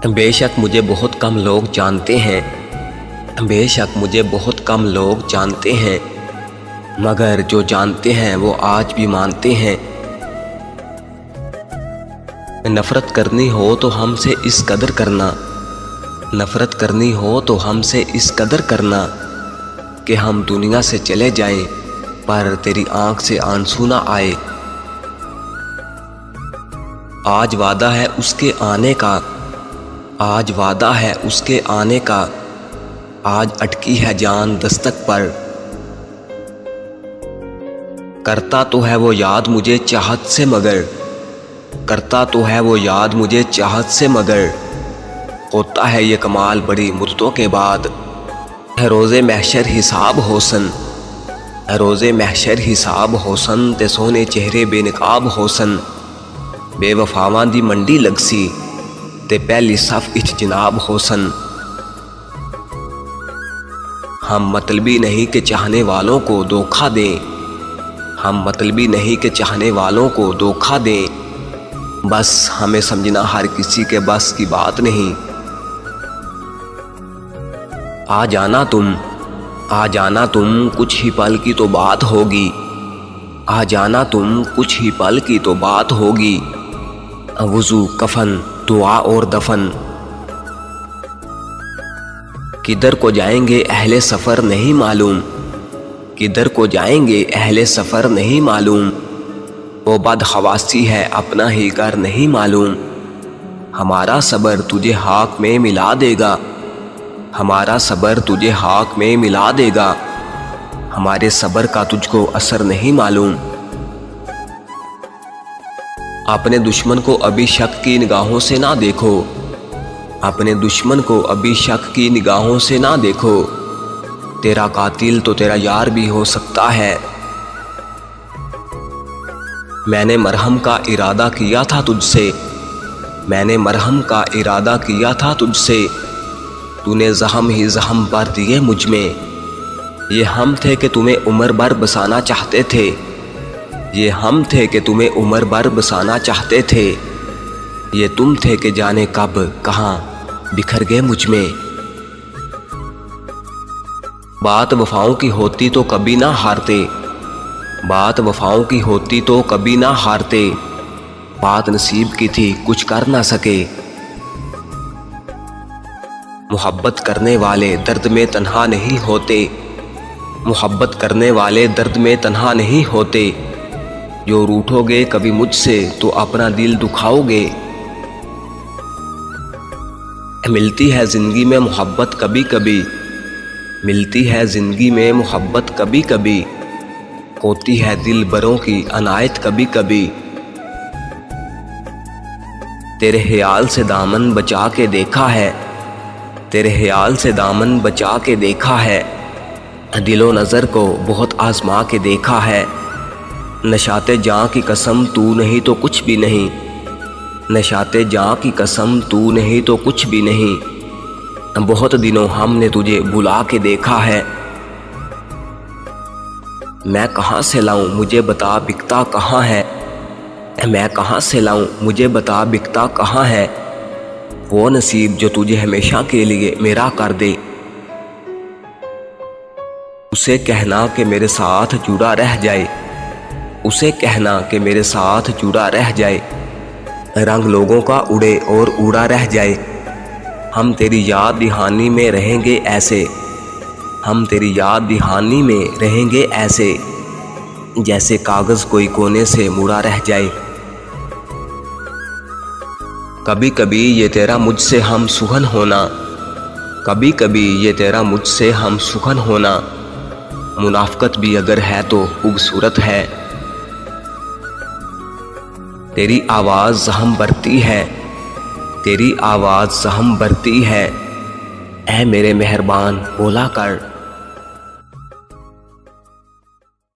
بے شک مجھے بہت کم لوگ جانتے ہیں، بے شک مجھے بہت کم لوگ جانتے ہیں، مگر جو جانتے ہیں وہ آج بھی مانتے ہیں۔ نفرت کرنی ہو تو ہم سے اس قدر کرنا، نفرت کرنی ہو تو ہم سے اس قدر کرنا کہ ہم دنیا سے چلے جائیں پر تیری آنکھ سے آنسو نہ آئے۔ آج وعدہ ہے اس کے آنے کا، آج وعدہ ہے اس کے آنے کا، آج اٹکی ہے جان دستک پر۔ کرتا تو ہے وہ یاد مجھے چاہت سے مگر، کرتا تو ہے وہ یاد مجھے چاہت سے مگر، ہوتا ہے یہ کمال بڑی مدتوں کے بعد۔ ہے روز محشر حساب حسن، ہے روز محشر حساب حسن، تے سونے چہرے بے نقاب حسن، بے وفاواں دی منڈی لگسی تے پہلی صف اچ جناب حسن۔ ہم مطلبی نہیں کہ چاہنے والوں کو دھوکہ دیں، ہم مطلبی نہیں کہ چاہنے والوں کو دھوکہ دیں، بس ہمیں سمجھنا ہر کسی کے بس کی بات نہیں۔ آ جانا تم، آ جانا تم، کچھ ہی پل کی تو بات ہوگی، آ جانا تم، کچھ ہی پل کی تو بات ہوگی، وضو کفن دعا اور دفن۔ کدھر کو جائیں گے اہل سفر نہیں معلوم، کدھر کو جائیں گے اہل سفر نہیں معلوم، وہ بدحواسی ہے اپنا ہی گھر نہیں معلوم۔ ہمارا صبر تجھے خاک میں ملا دے گا، ہمارا صبر تجھے خاک میں ملا دے گا، ہمارے صبر کا تجھ کو اثر نہیں معلوم۔ اپنے دشمن کو ابھی شک کی نگاہوں سے نہ دیکھو، اپنے دشمن کو ابھی شک کی نگاہوں سے نہ دیکھو، تیرا قاتل تو تیرا یار بھی ہو سکتا ہے۔ میں نے مرہم کا ارادہ کیا تھا تجھ سے، میں نے مرہم کا ارادہ کیا تھا تجھ سے، تو نے زخم ہی زخم بھر دیے مجھ میں۔ یہ ہم تھے کہ تمہیں عمر بھر بسانا چاہتے تھے، یہ ہم تھے کہ تمہیں عمر بھر بسانا چاہتے تھے، یہ تم تھے کہ جانے کب کہاں بکھر گئے مجھ میں۔ بات وفاؤں کی ہوتی تو کبھی نہ ہارتے، بات وفاؤں کی ہوتی تو کبھی نہ ہارتے، بات نصیب کی تھی کچھ کر نہ سکے۔ محبت کرنے والے درد میں تنہا نہیں ہوتے، محبت کرنے والے درد میں تنہا نہیں ہوتے، جو روٹھو گے کبھی مجھ سے تو اپنا دل دکھاؤ گے۔ ملتی ہے زندگی میں محبت کبھی کبھی، ملتی ہے زندگی میں محبت کبھی کبھی، ہوتی ہے دل بروں کی عنایت کبھی کبھی۔ تیرے خیال سے دامن بچا کے دیکھا ہے، تیرے خیال سے دامن بچا کے دیکھا ہے، دل و نظر کو بہت آزما کے دیکھا ہے۔ نشاط جاں کی قسم تو نہیں تو کچھ بھی نہیں، نشاط جاں کی قسم تو نہیں تو کچھ بھی نہیں، بہت دنوں ہم نے تجھے بلا کے دیکھا ہے۔ میں کہاں سے لاؤں مجھے بتا بکتا کہاں ہے، میں کہاں سے لاؤں مجھے بتا بکتا کہاں ہے، وہ نصیب جو تجھے ہمیشہ کے لیے میرا کر دے۔ اسے کہنا کہ میرے ساتھ جڑا رہ جائے، اسے کہنا کہ میرے ساتھ جڑا رہ جائے، رنگ لوگوں کا اڑے اور اڑا رہ جائے، ہم تیری یاد دہانی میں رہیں گے ایسے، ہم تیری یاد دہانی میں رہیں گے ایسے، جیسے کاغذ کوئی کونے سے مڑا رہ جائے۔ کبھی کبھی یہ تیرا مجھ سے ہم سخن ہونا، کبھی کبھی یہ تیرا مجھ سے ہم سخن ہونا، منافقت بھی اگر ہے تو خوبصورت ہے۔ تیری آواز زخم بھرتی ہے، تیری آواز زخم بھرتی ہے، اے میرے مہربان بولا کر۔